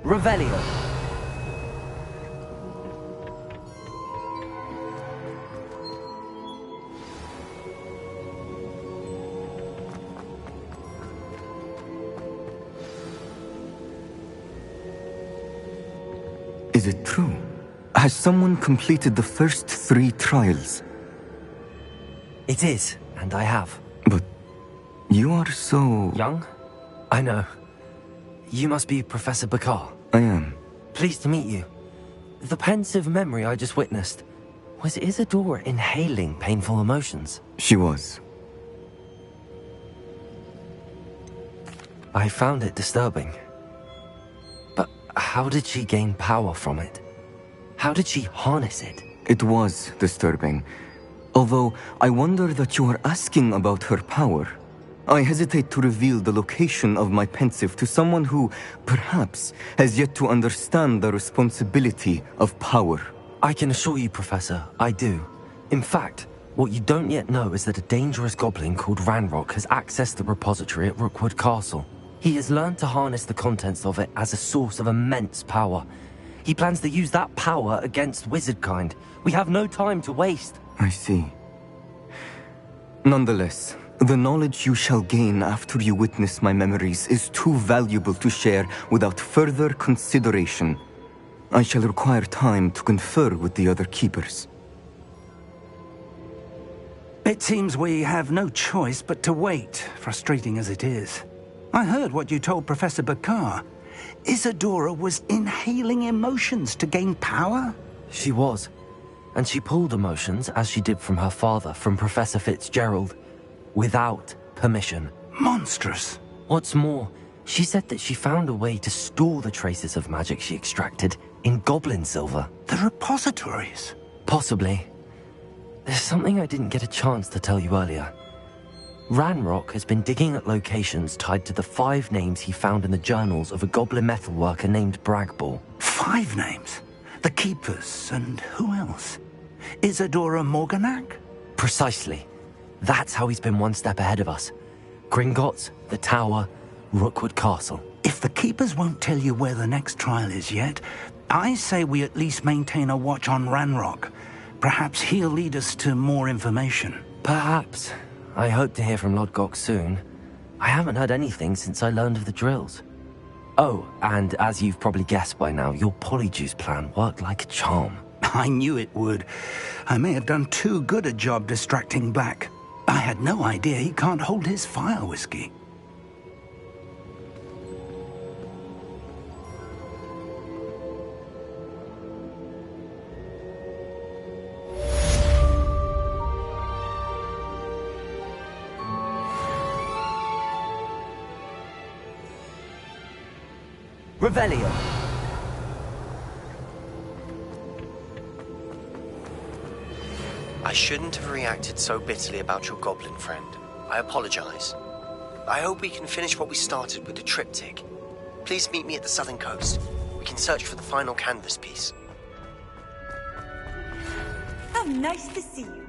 Revelio. Is it true? Has someone completed the first 3 trials? It is, and I have. But you are so... young? I know. You must be Professor Bakar. I am. Pleased to meet you. The pensive memory I just witnessed, was Isadora inhaling painful emotions? She was. I found it disturbing. But how did she gain power from it? How did she harness it? It was disturbing. Although, I wonder that you are asking about her power. I hesitate to reveal the location of my pensieve to someone who, perhaps, has yet to understand the responsibility of power. I can assure you, Professor, I do. In fact, what you don't yet know is that a dangerous goblin called Ranrock has accessed the repository at Rookwood Castle. He has learned to harness the contents of it as a source of immense power. He plans to use that power against wizardkind. We have no time to waste. I see. Nonetheless, the knowledge you shall gain after you witness my memories is too valuable to share without further consideration. I shall require time to confer with the other keepers. It seems we have no choice but to wait, frustrating as it is. I heard what you told Professor Bakar. Isadora was inhaling emotions to gain power? She was. And she pulled emotions, as she did from her father, from Professor Fitzgerald, without permission. Monstrous. What's more, she said that she found a way to store the traces of magic she extracted in goblin silver. The repositories? Possibly. There's something I didn't get a chance to tell you earlier. Ranrock has been digging at locations tied to the 5 names he found in the journals of a goblin metalworker named Bragball. 5 names? The Keepers, and who else? Isadora Morganac? Precisely. That's how he's been one step ahead of us. Gringotts, the Tower, Rookwood Castle. If the Keepers won't tell you where the next trial is yet, I say we at least maintain a watch on Ranrock. Perhaps he'll lead us to more information. Perhaps. I hope to hear from Lodgok soon. I haven't heard anything since I learned of the drills. Oh, and as you've probably guessed by now, your polyjuice plan worked like a charm. I knew it would. I may have done too good a job distracting Black. I had no idea he can't hold his fire whiskey. Revelio. I shouldn't have reacted so bitterly about your goblin friend. I apologize. I hope we can finish what we started with the triptych. Please meet me at the southern coast. We can search for the final canvas piece. How nice to see you.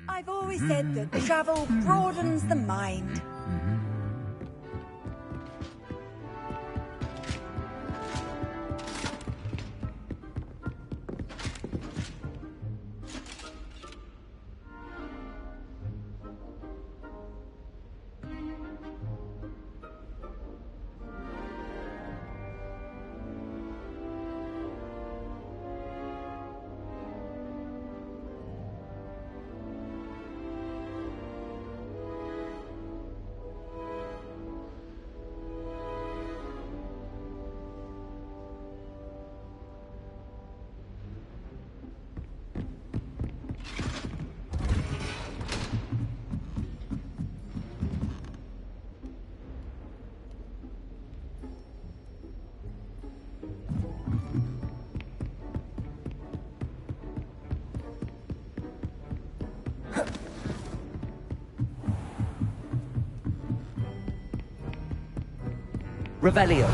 I've always said that travel broadens the mind. Revelio.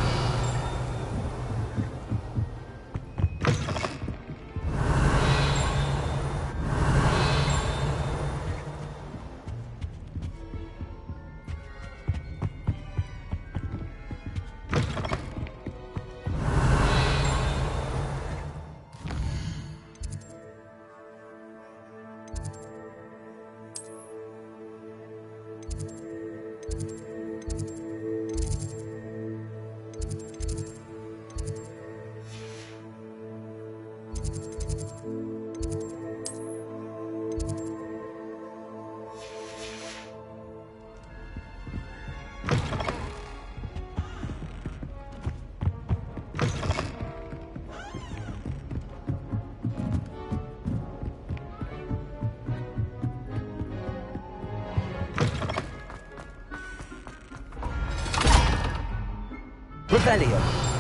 Revelio.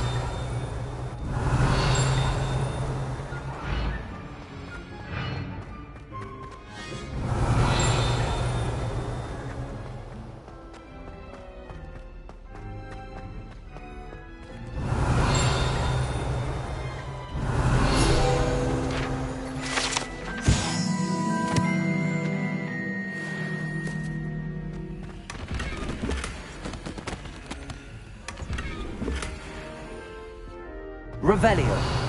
Revelio.